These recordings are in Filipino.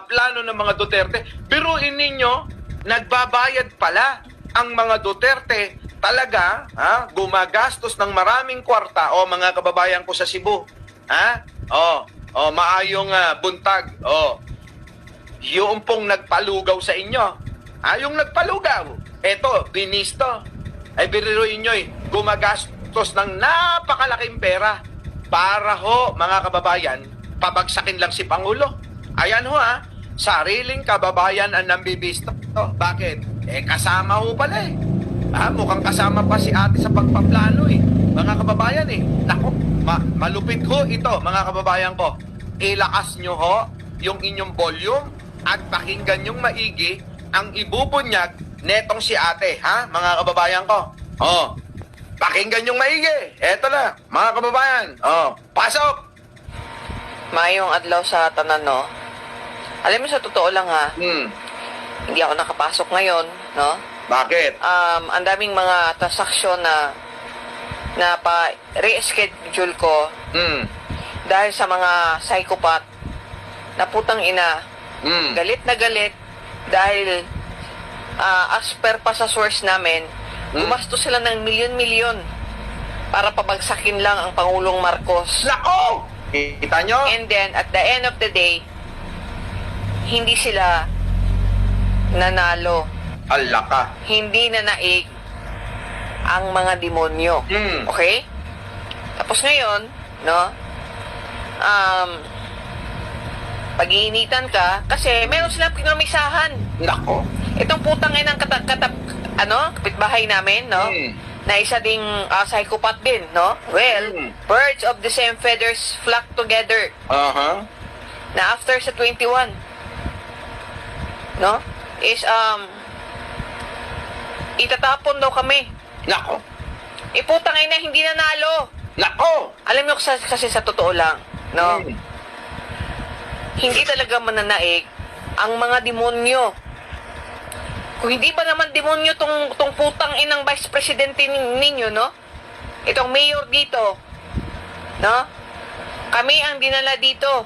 plano ng mga Duterte. Biruin ninyo, nagbabayad pala ang mga Duterte talaga, gumagastos ng maraming kwarta. O mga kababayan ko sa Cebu, maayong buntag. Yung pong nagpalugaw sa inyo. Yung nagpalugaw, eto, binisto. Ay biruin nyo, gumagastos ng napakalaking pera para ho, mga kababayan, pabagsakin lang si Pangulo. Ayan ho sariling kababayan ang nambibisto. Bakit? Kasama ho pala mukhang kasama pa si ate sa pagpaplano mga kababayan Naku, malupit ho ito mga kababayan ko. Ilakas nyo ho yung inyong volume at pakinggan yung maigi ang ibubunyag netong si ate, mga kababayan ko. Pakinggan yung maigi. Eto na, mga kababayan. Pasok! Mayong adlaw sa tanan, no? Alam mo, sa totoo lang, hindi ako nakapasok ngayon, no? Bakit? Ang daming mga transaksyon na pa-reschedule ko dahil sa mga psychopath na putang ina. Galit na galit dahil as per pa sa source namin, gumastos sila ng milyon-milyon para pabagsakin lang ang Pangulong Marcos. Nako! Kita nyo? And then, at the end of the day, hindi sila nanalo. Alaka. Hindi nanaig ang mga demonyo. Okay? Tapos ngayon, no, pag-iinitan ka, kasi meron silang pinamisahan. Nako. Itong putang inang kapitbahay namin, no? Na isa ding psychopath din, no? Well, birds of the same feathers flock together. Na after sa 21, no? Is, itatapon daw kami. Nako. Putang ina, hindi nanalo. Nako. Alam mo, kasi sa totoo lang, no? Hindi talaga mananaig ang mga demonyo. Kung hindi ba naman demonyo tong putang inang vice presidente ninyo, no? Itong mayor dito, no? Kami ang dinala dito.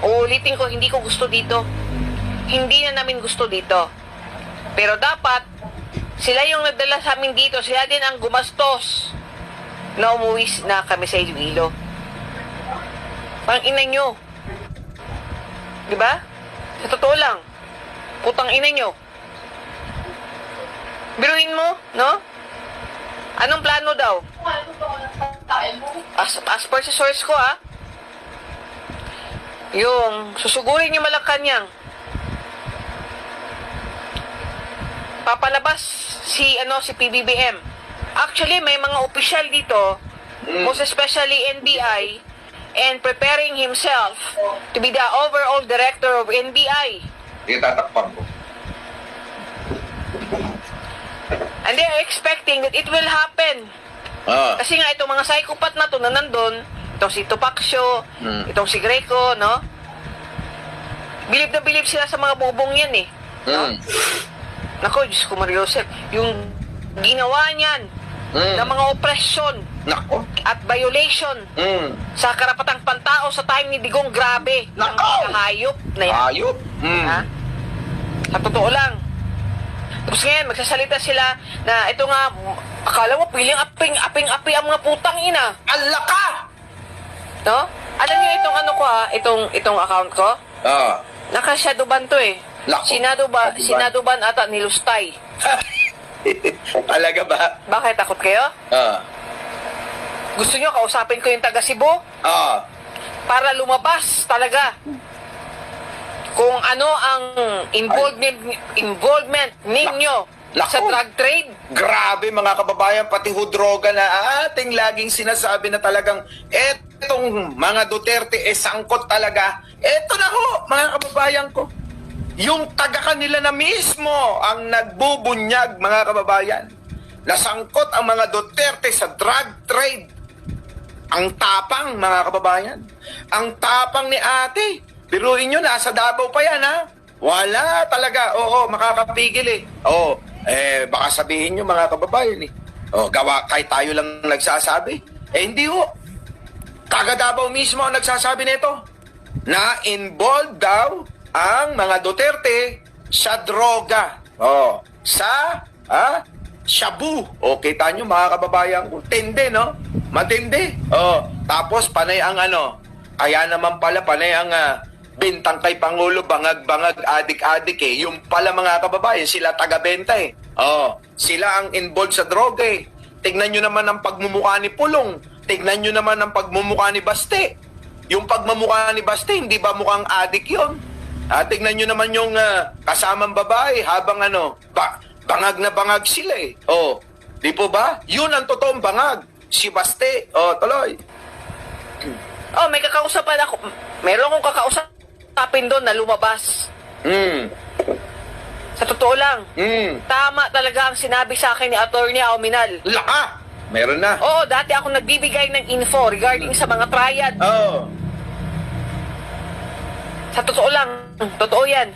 Uulitin ko, hindi ko gusto dito. Hindi na namin gusto dito. Pero dapat, sila yung nagdala sa amin dito. Sila din ang gumastos na umuwi na kami sa Iloilo. Pang ina nyo. Diba? Sa totoo lang. Putang ina nyo. Biruin mo, no? Anong plano daw? As per sa source ko, yung susugurin yung Malacanang. Papalabas si PBBM. Actually, may mga opisyal dito, most especially NBI, and preparing himself to be the overall director of NBI. Itatakpan ko. And they are expecting that it will happen. Kasi nga, itong mga psychopath na to na nandun, itong si Tupacio, itong si Greco, no? Bilib na bilib sila sa mga bubong yan, no? Nako, Diyos ko, Mariosep, yung ginawa niyan ng mga opresyon at violation sa karapatang pantao sa time ni Digong, grabe. Ang hayop na yan. Hayop? Sa totoo lang. Tapos ngayon, magsasalita sila na ito nga, akala mo, piling aping-api ang mga putang ina. Alaka! No? Alam niyo itong itong account ko? Naka-shadowban to Sinadoban ata ni Lustay. Talaga ba? Bakit? Takot kayo? Gusto niyo kausapin ko yung taga Cebu? Para lumabas talaga kung ano ang involvement ninyo sa drug trade. Grabe mga kababayan, pati droga na ating laging sinasabi na talagang etong mga Duterte sangkot talaga. Eto na ho, mga kababayan ko. Yung taga kanila na mismo ang nagbubunyag, mga kababayan. Nasangkot ang mga Duterte sa drug trade. Ang tapang, mga kababayan. Ang tapang ni ate. Biruin nyo, nasa Davao pa yan, Wala talaga. Oo, makakapigil baka sabihin nyo, mga kababayan, gawa, kahit tayo lang nagsasabi. Hindi ho. Taga Davao mismo ang nagsasabi nito na involved daw ang mga Duterte sa droga. Oh, sa shabu. O, kita nyo mga kababayan ko. Tindi, no? Matindi. Oh, tapos panay ang kaya naman pala panay ang bintang kay Pangulo, bangag-bangag, adik-adik eh. Yung pala mga kababayan, sila taga-benta eh. Oh, sila ang involved sa droga eh. Tignan nyo naman ang pagmumukha ni Pulong. Tignan nyo naman ang pagmumukha ni Baste. Yung pagmumukha ni Baste, hindi ba mukhang adik yun? Tignan nyo naman yung kasamang babae habang bangag na bangag sila eh. Oh, di po ba? Yun ang totoong bangag. Si Baste. Oh, tuloy. Oh, may kakausapan ako. Meron akong kakausapin doon na lumabas. Sa totoo lang. Tama talaga ang sinabi sa akin ni Attorney Auminal. Laka! Meron na. Oo, dati ako nagbibigay ng info regarding sa mga triad. Oh. Sa totoo lang. Totoo yan.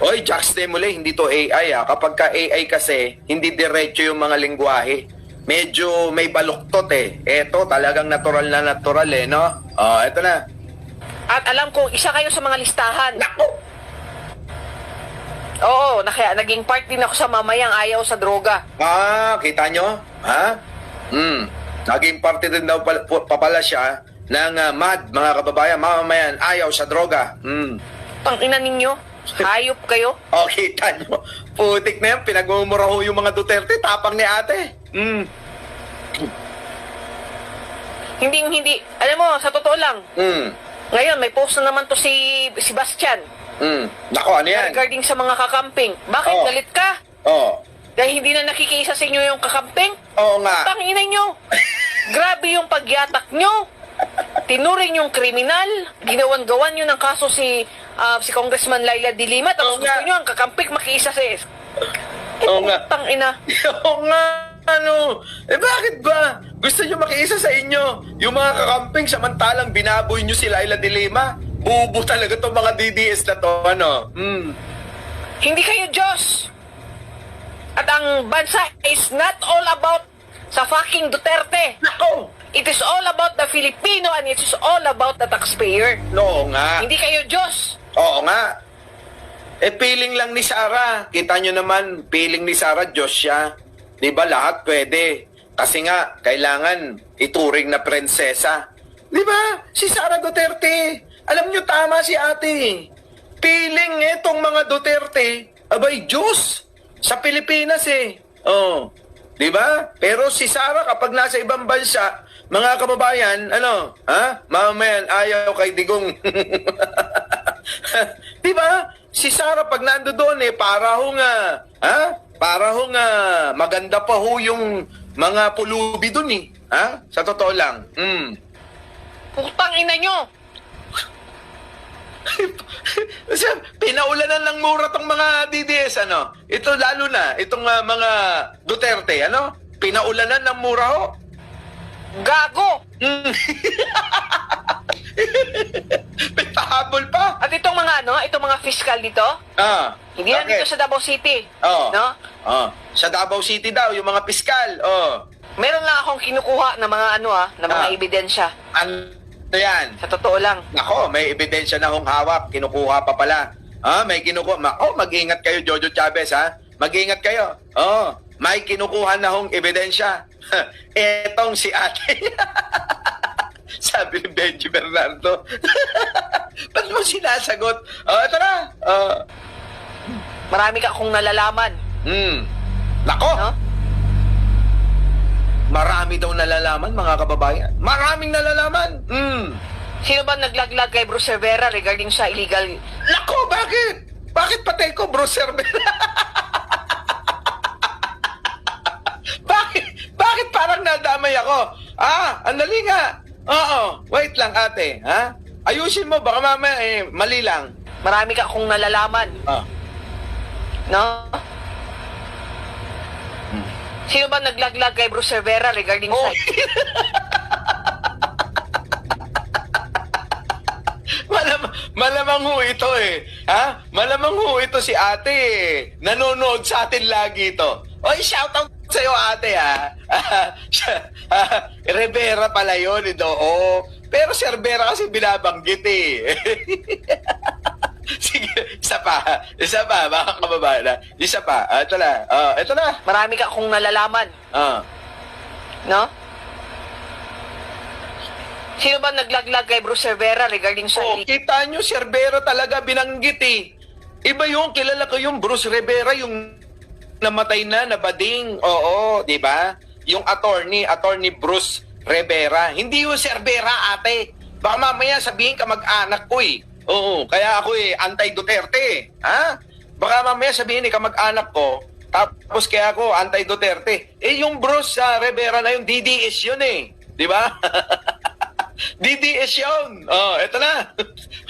Oy, Jax Demole, hindi to AI Kapag ka AI kasi, hindi diretso yung mga lingwahe. Medyo may baluktot eh. Eto, talagang natural na natural eh, no? Oh, eto na. At alam ko, isa kayo sa mga listahan. Nako! Oo, naging part din ako sa mamayang ayaw sa droga. Kita nyo? Ha? Naging parte din daw pala siya ng MAD, mga kababayan, mamamayan, ayaw sa droga. Tangina ninyo, hayop kayo. O, kita nyo. Putik na yan, pinagmumura ho yung mga Duterte, tapang ni ate. Hindi. Alam mo, sa totoo lang. Ngayon, may post na naman to si Sebastian. Nako, ano yan? Regarding sa mga kakamping. Bakit Oh. galit ka? Oh. Dahil hindi na nakikiisa sa inyo yung kakamping? Oo nga. Tangina nyo. Grabe yung pagyatak nyo. Tinuring yung kriminal. Ginawan-gawan nyo ng kaso si Congressman Laila de Lima. Tapos Oo gusto nga. nyo ang kakamping makiisa sa Oo nga. Tangina. Oo nga. Bakit ba? Gusto nyo makiisa sa inyo yung mga kakamping samantalang binaboy nyo si Laila de Lima? Bubo talaga itong mga DDS na to, Hindi kayo Diyos. At ang bansa is not all about sa fucking Duterte. Nako! It is all about the Filipino and it is all about the taxpayer. Oo nga. Hindi kayo Diyos. Oo nga. Piling lang ni Sara. Kita nyo naman, piling ni Sara, Diyos siya. Di ba lahat pwede? Kasi nga, kailangan ituring na prinsesa. Di ba? Si Sara Duterte. Alam nyo, tama si ate. Piling etong mga Duterte, abay, Diyos. Sa Pilipinas eh. Oh. Di ba? Pero si Sara, kapag nasa ibang bansa, mga kababayan, mamamayan, ayaw kay Digong. Di ba? Si Sara, pag nando doon para hong maganda pa ho yung mga pulubi doon eh. Sa totoo lang. Putang ina nyo. Pinaulanan ng mura tong mga DDS, Ito lalo na, itong mga Duterte, Pinaulanan ng mura ho. Gago. Pahabol pa. At itong mga fiscal dito, hindi lang dito sa Davao City. No? Sa Davao City daw, yung mga piskal. Meron lang akong kinukuha na mga na mga ebidensya. Ano yan? Sa totoo lang. Nako, may ebidensya na hong hawak. Kinukuha pa pala. May kinukuha. Mag-ingat kayo, Jojo Chavez, Mag-ingat kayo. May kinukuha na hong ebidensya. Etong si ate. Sabi ni Benji Bernardo. Ba't mo sinasagot? Ito na. Marami ka akong nalalaman. Nako. No? Marami daw nalalaman, mga kababayan. Maraming nalalaman. Sino ba naglaglag kay Bruce Cervera regarding sa illegal? Nako, bakit? Bakit patay ko, Bruce Cervera? Bakit parang nadamay ako? Andali nga. Oo, wait lang ate. Ayusin mo, baka mamaya mali lang. Marami ka akong nalalaman. No? Sino ba naglaglag kay Bruce Cervera regarding sa... Malamang ho ito Malamang ho ito si ate Nanonood sa atin lagi ito. Oy, shoutout sa'yo ate Rivera pala yun Pero Cervera kasi binabanggit Isa pa, mga kababayan na. Isa pa. Ito na. Ito na. Marami ka akong nalalaman. No? Sino ba naglaglag kay Bruce Cervera regarding sa... Kita nyo, si Rivera talaga binanggit eh. Iba yung, kilala ko yung Bruce Rivera, yung namatay na bading. Oo, di ba? Yung attorney Bruce Rivera. Hindi yung si Rivera, ate. Baka mamaya sabihin ka mag-anak ko eh. Oo, kaya ako eh, anti-Duterte. Ha? Baka mamaya sabihin ka mag-anak ko, tapos kaya ako anti-Duterte. Eh, yung Bruce Rivera na yung DDS yun eh. Di ba? DDS yun. Eto na.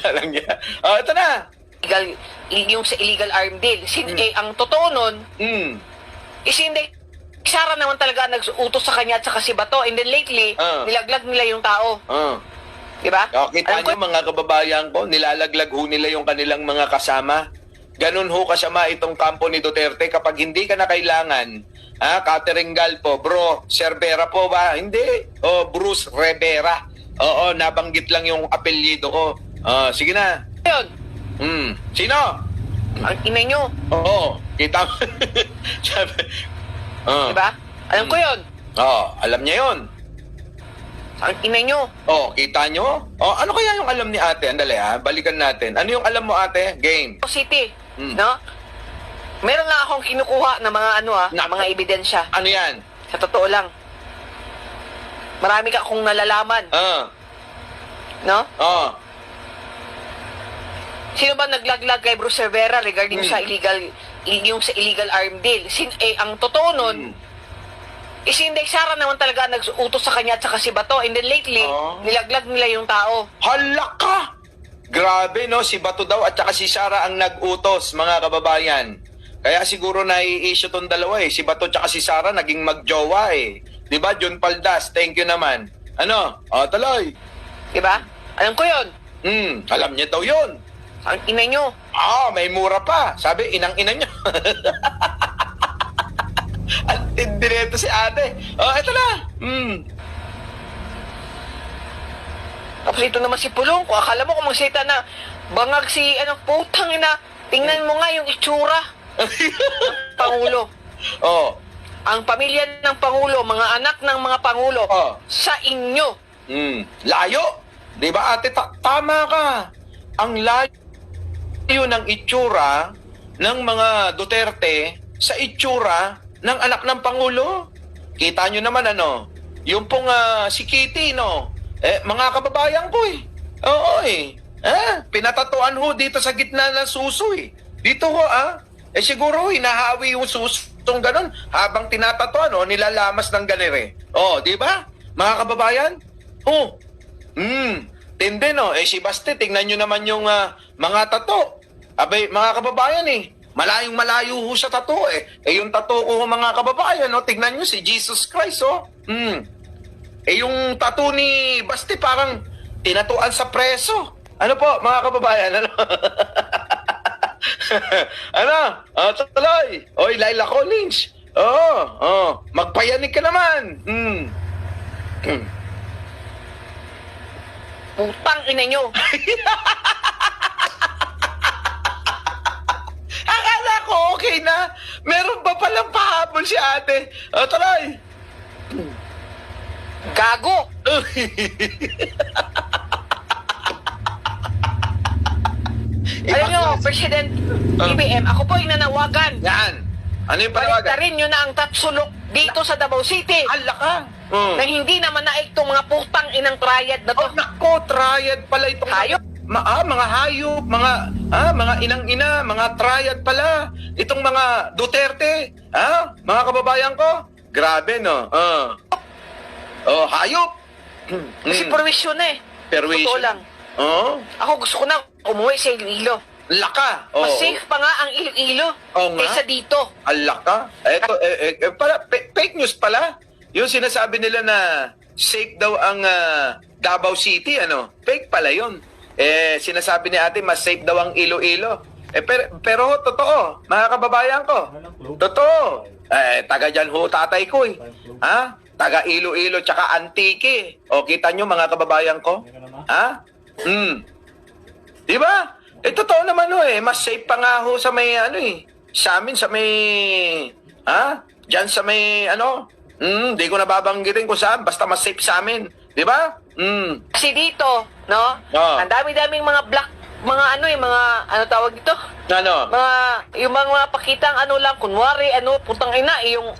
Alam niya. Eto na. Yung sa illegal arm deal. Ang totoo nun, is hindi, Sara naman talaga nag-utos sa kanya at saka si Bato. And then lately, nilaglag nila yung tao. Diba? Kita nyo mga kababayan ko, nilalaglag ho nila yung kanilang mga kasama. Ganun ho kasama itong kampo ni Duterte. Kapag hindi ka na kailangan, Catherine Galpo, bro, Cervera po ba? Hindi. Bruce Rivera. Oo, nabanggit lang yung apelyido ko. Sige na. Yun. Sino? Ang ina nyo. Oo, kita mo. Diba? Alam ko yun. Alam niya yun. Ang ina nyo. Kita nyo? Ano kaya yung alam ni ate? Andali balikan natin. Ano yung alam mo ate? Game. City, no? Meron na akong kinukuha na mga mga ebidensya. Ano yan? Sa totoo lang. Marami ka akong nalalaman. No? Sino ba naglaglag kay Bruce Cervera regarding sa illegal arm deal? Ang totoo nun, is hindi, Sara naman talaga nag-utos sa kanya at saka si Bato. And then lately, nilaglag nila yung tao. Hala ka! Grabe, no? Si Bato daw at saka si Sara ang nag-utos, mga kababayan. Kaya siguro nai-issue tong dalawa eh. Si Bato at saka si Sara naging magjowa eh. Diba, John Paldas? Thank you naman. Ano? Tuloy. Diba? Alam ko yun. Alam niya daw yun. Ang ina nyo. May mura pa. Sabi, inang-ina niyo. At indireto si ate. Eto na. Tapos ito naman si Pulong. Kung akala mo kung magsita na bangag si, putang ina. Tingnan mo nga yung itsura. Pangulo. Ang pamilya ng Pangulo, mga anak ng mga Pangulo, sa inyo. Layo. Diba ate, tama ka. Ang layo ng itsura ng mga Duterte sa itsura ng anak ng Pangulo. Kita nyo naman yung pong si Kitty, no? Mga kababayan ko eh. Oo eh. Pinatatuan ho dito sa gitna ng suso eh. Dito ho siguro hinahawi yung susong ganun habang tinatatuan nilalamas ng ganire. Di ba? Mga kababayan? Tindi no. Si Basti, tingnan nyo naman yung mga tato. Abay, mga kababayan malayong malayo ho sa tato yung tato ko mga kababayan tingnan nyo si Jesus Christ yung tato ni Basti parang tinatuan sa preso. Ano po mga kababayan? Tuloy. Oy, Laila Collins. Magpayanig ka naman. Putang ina nyo. Akala ko okay na. Meron pa palang pahabol si ate. Tuloy. Gago. Alam nyo, President BBM, ako po yung nanawagan. Yan. Ano yung panawagan? Baliktarin nyo na ang tatsulok dito sa Davao City. Hala ka. Na hindi naman naik itong mga putang inang triad na to. Nako, triad pala itong Hayop? Mga hayop, mga inang-ina, mga triad pala. Itong mga Duterte, mga kababayan ko. Grabe, no? Hayop. Kasi perwisyon na Perwisyon. Totoo lang. Ako gusto ko na umuwi sa Iloilo. Laka. Mas safe pa nga ang Iloilo kaysa dito. Alaka. Eto, fake news pala. Yung sinasabi nila na safe daw ang Davao City, fake pala yun. Sinasabi ni ate, mas safe daw ang Iloilo. Pero totoo, mga kababayan ko. Totoo. Taga dyan ho tatay ko Taga Iloilo tsaka Antique. Kita nyo mga kababayan ko? Diba? totoo naman ho eh. Mas safe pa nga ho sa may ano eh. Sa amin, sa may... Diyan sa may ano. Di ko nababanggitin kung saan. Basta mas safe sa amin. Di ba? Kasi dito, no? Ang dami-daming mga mga ano eh, mga, ano tawag dito? Ano? Yung mga pakitang ano lang, kunwari, putang ina, yung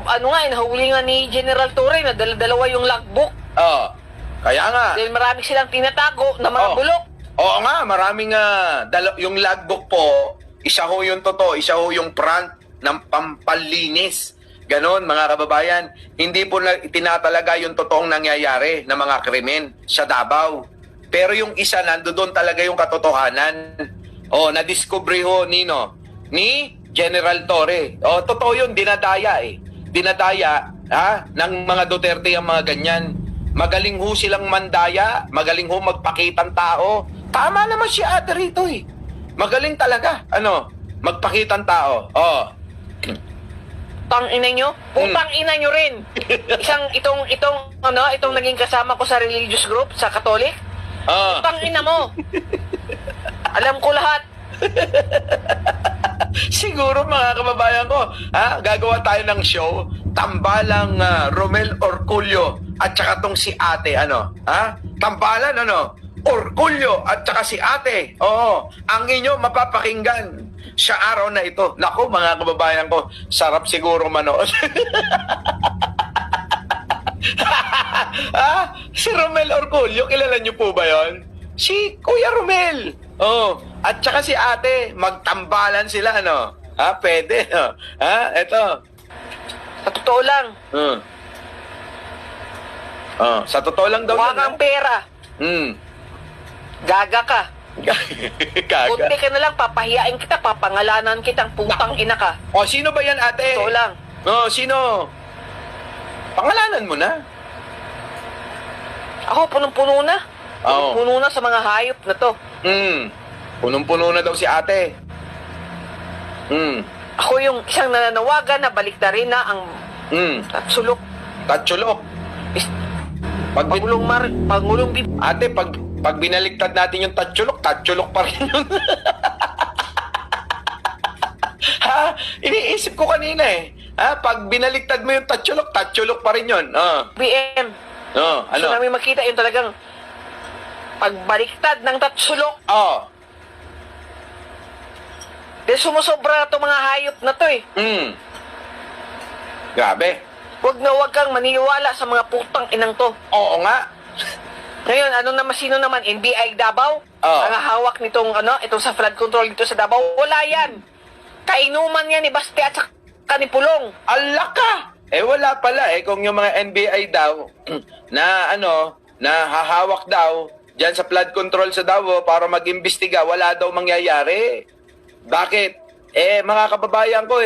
ano nga, nahuli nga ni General Torre na dalawa yung logbook. Kaya nga. Dahil marami silang tinatago na mga bulok. Oo nga, maraming yung logbook po, isa ho yung totoo, isa ho yung front ng pampalinis. Ganon, mga kababayan. Hindi po tinatalaga yung totoong nangyayari na mga krimen sa Davao. Pero yung isa, nandoon talaga yung katotohanan. Na-discover ho ni General Torre. Totoo yun, dinadaya eh. Dinadaya ng mga Duterte ang mga ganyan. Magaling ho silang mandaya, magaling ho magpakitang tao. Tama naman si ate rito eh. Magaling talaga, magpakitang tao. Putang ina nyo? Putang ina nyo rin. Itong naging kasama ko sa religious group, sa Katolik. Putang ina mo. Alam ko lahat. Siguro mga kababayan ko, gagawa tayo ng show, tambalang Romel Orculio at saka tong si ate, tambalan, Orculio at saka si ate. Oo, ang inyo mapapakinggan sa araw na ito. Naku, mga kababayan ko, sarap siguro manood. Si Romel Orculio, kilala niyo po ba yon? Si Kuya Romel. At saka si ate, magtambalan sila, pwede, eto. Sa totoo lang. Sa totoo lang daw Huwag kang pera. Gaga ka. Gaga. Kunti ka na lang, papahiyain kita, papangalanan kitang putang ina ka. Sino ba yan, ate? Totoo lang. Sino? Pangalanan mo na. Ako, punong-puno na. Punong-puno na sa mga hayop na to. Punong-puno na daw si ate. Ako yung isang nananawagan na baliktarin na ang sulok. Tatsulok. Pangulong Ate, pag binaliktad natin yung tatsulok pa rin yun. Iniisip ko kanina eh. Pag binaliktad mo yung tatsulok pa rin yun. BM. Ano? So namin makita yung talagang pagbaliktad ng tatsulok. Dahil sumusobra na itong mga hayop na to eh. Grabe. Huwag kang maniwala sa mga putang inang to. Oo nga. Ngayon, sino naman? NBI Davao? Ang hawak nitong, itong sa flood control dito sa Davao? Wala yan. Kainuman yan ni Baste at sa kanipulong. Alaka! Wala pala kung yung mga NBI daw na hahawak daw dyan sa flood control sa Davao para mag-imbestiga, wala daw mangyayari. Bakit? Mga kababayan ko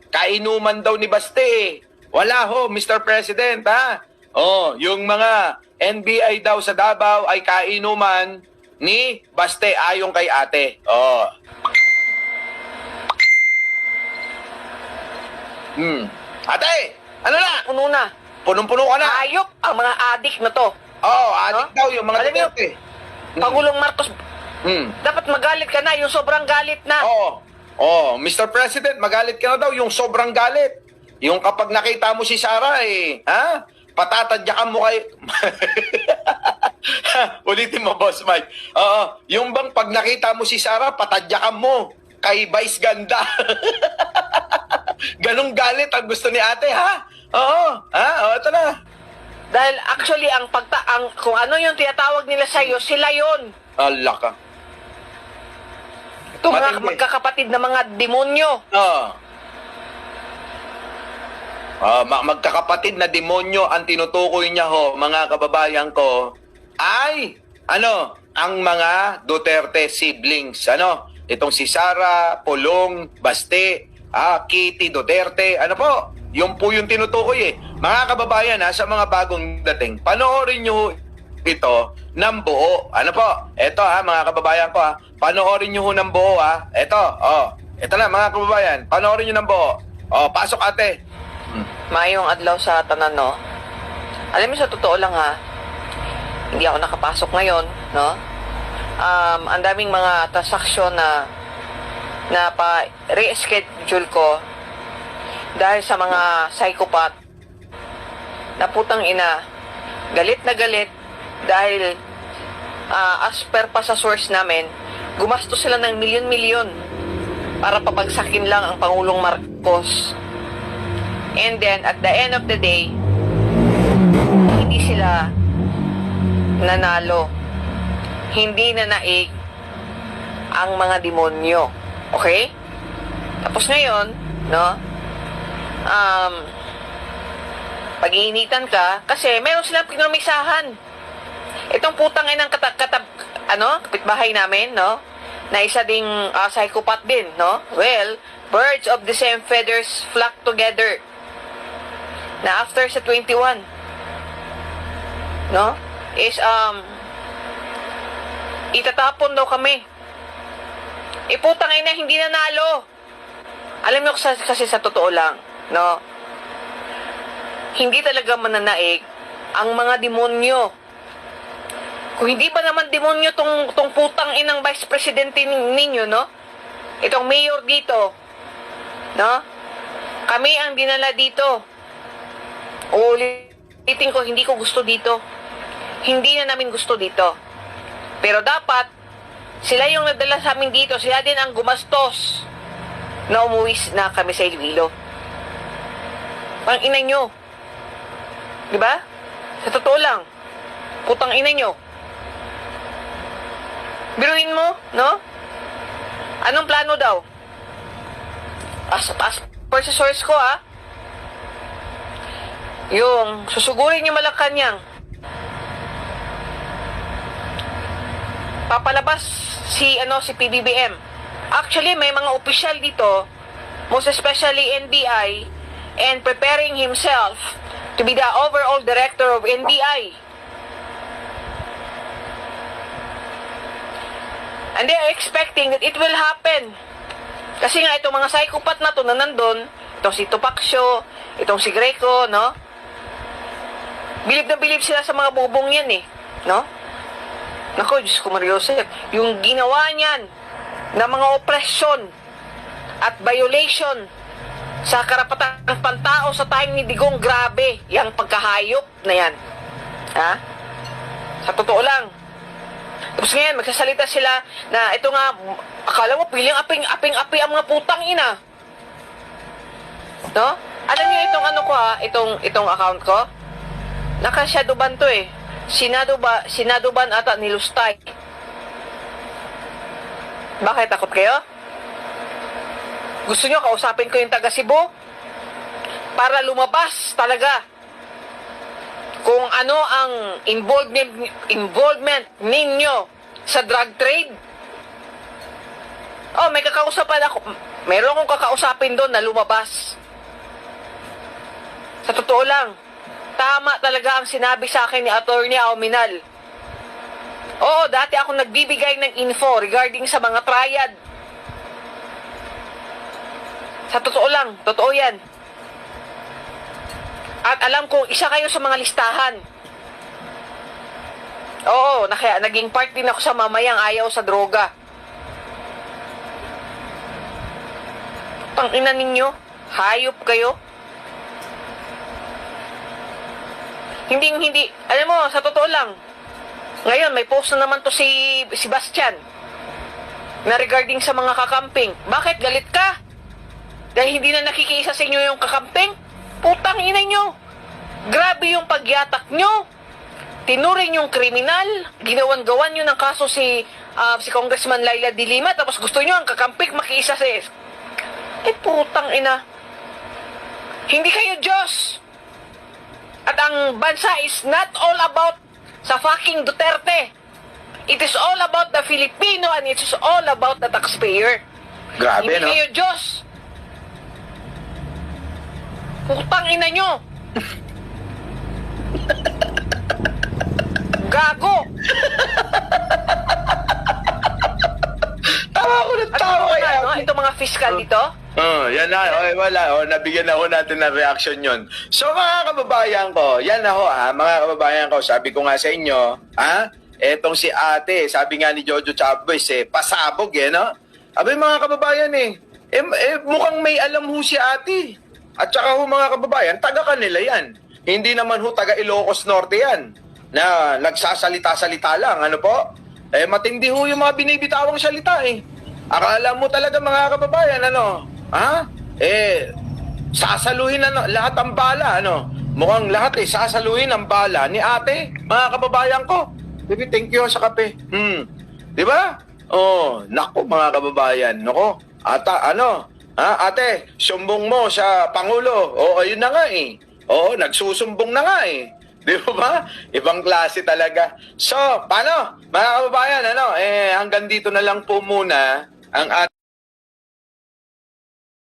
kainuman daw ni Baste Wala ho, Mr. President, yung mga NBI daw sa Davao ay kainuman ni Baste ayon kay ate. Ate, ano na? Puno na. Punong-puno ka na. Ayop ang mga adik na to. Adik daw yung mga Alam niyo, Duterte. Pangulong Marcos, dapat magalit ka na, yung sobrang galit na. Mr. President, magalit ka na daw, yung sobrang galit. Yung kapag nakita mo si Sara, patatadyakan mo kay... Ulitin mo, Boss Mike. Yung bang pag nakita mo si Sara, patadyakan mo kay Vice Ganda. Ganong galit ang gusto ni ate, ito na. Dahil actually, kung ano yung tinatawag nila sa'yo, sila yon. Allah ka. Ito mga magkakapatid na mga demonyo. Magkakapatid na demonyo ang tinutukoy niya mga kababayan ko, ay, ang mga Duterte siblings. Itong si Sara, Pulong, Baste, Kitty Duterte, Yung po yung tinutukoy Mga kababayan sa mga bagong dating, panoorin nyo ito ng buo. Ito mga kababayan ko panoorin nyo ng buo ito na mga kababayan, panoorin nyo ng buo. Pasok ate. Mayong adlaw sa tanan, no? Alam mo, sa totoo lang hindi ako nakapasok ngayon, no? ang daming mga transaksyon na pa-reschedule ko dahil sa mga psychopath na putang ina, galit na galit dahil as per pa sa source namin, gumastos sila ng milyon-milyon para papagsakin lang ang Pangulong Marcos. And then, at the end of the day, hindi sila nanalo. Hindi nanaig ang mga demonyo. Okay? Tapos ngayon, no? Pag-iinitan ka, kasi meron silang pinomisahan. Itong putang inang kapitbahay namin, no? Na isa ding psychopath din, no? Well, birds of the same feathers flock together. Na after sa 21, no? Is, itatapon daw kami. Putang ina, hindi nanalo. Alam mo kasi sa totoo lang, no? Hindi talaga mananaig ang mga demonyo. Kung hindi ba naman demonyo tong putang inang vice presidente ninyo, no? Itong mayor dito, no? Kami ang dinala dito. Uulitin ko, hindi ko gusto dito. Hindi na namin gusto dito. Pero dapat, sila yung nadala sa amin dito. Sila din ang gumastos na umuwi na kami sa Iloilo. Pang ina nyo. Diba? Sa totoo lang. Putang ina nyo. Biruin mo, no? Anong plano daw? As per sa source ko, yung susugurin yung Malacanang, papalabas si PBBM. Actually, may mga opisyal dito, most especially NBI, and preparing himself to be the overall director of NBI. And they are expecting that it will happen. Kasi nga, itong mga psychopath na to na nandun, itong si Tupacio, itong si Greco, no? Bilib na bilib sila sa mga bubong yan, no? Nako, Diyos ko Mario Joseph, yung ginawa niyan na mga opresyon at violation sa karapatan ng pantao sa time ni Digong, grabe, yung pagkahayop na yan. Ha? Sa totoo lang. Tapos ngayon, magsasalita sila na ito nga, akala mo, piling aping-api ang mga putang ina. No? Alam niyo itong account ko? Naka-shadowban to Sinadoban ata ni Lustay. Bakit takot kayo? Gusto nyo kausapin ko yung taga Cebu? Para lumabas talaga kung ano ang involvement ninyo sa drug trade. Oh, may kakausapan ako. Meron akong kakausapin doon na lumabas. Sa totoo lang, tama talaga ang sinabi sa akin ni Attorney Auminal. Oo, dati ako nagbibigay ng info regarding sa mga triad. Sa totoo lang, totoo yan. At alam ko, isa kayo sa mga listahan. Oo, kaya naging part din ako sa mamayang ayaw sa droga. Tangina ninyo, hayop kayo. Hindi, alam mo, sa totoo lang, ngayon may post na naman to si Sebastian na regarding sa mga kakamping. Bakit galit ka? Dahil hindi na nakikiisa sa inyo yung kakamping? Putang ina nyo. Grabe yung pagyatak nyo. Tinuring yung kriminal. Ginawan-gawan nyo ng kaso si Congressman Laila de Lima. Tapos gusto nyo ang kakamping makiisa sa putang ina. Hindi kayo Diyos. At ang bansa is not all about sa fucking Duterte. It is all about the Filipino and it is all about the taxpayer. Grabe, Hindi no? kayo Diyos. Putang ina nyo. Gago. Tawa ko na tawa kaya. Itong mga fiscal dito. Yan na. Wala. Nabigyan na ho natin ng reaction yon. So mga kababayan ko, yan na ho mga kababayan ko, sabi ko nga sa inyo, etong si ate, sabi nga ni Jojo Chavez, pasabog no? Abay mga kababayan mukhang may alam ho si ate. At saka ho mga kababayan, taga kanila yan. Hindi naman ho taga Ilocos Norte yan, na nagsasalita-salita lang, ano po? Matindi ho yung mga binibitawang salita Akala mo talaga mga kababayan, sasaluhin lahat ang bala, Mukhang lahat sasaluhin ang bala ni ate, mga kababayan ko. Baby, thank you sa kape. Di ba? Oh, nako mga kababayan, nako. Ate, sumbong mo sa Pangulo. Ayun na nga nagsusumbong na nga Di ba? Ibang klase talaga. So, paano? Mga kababayan, hanggang dito na lang po muna ang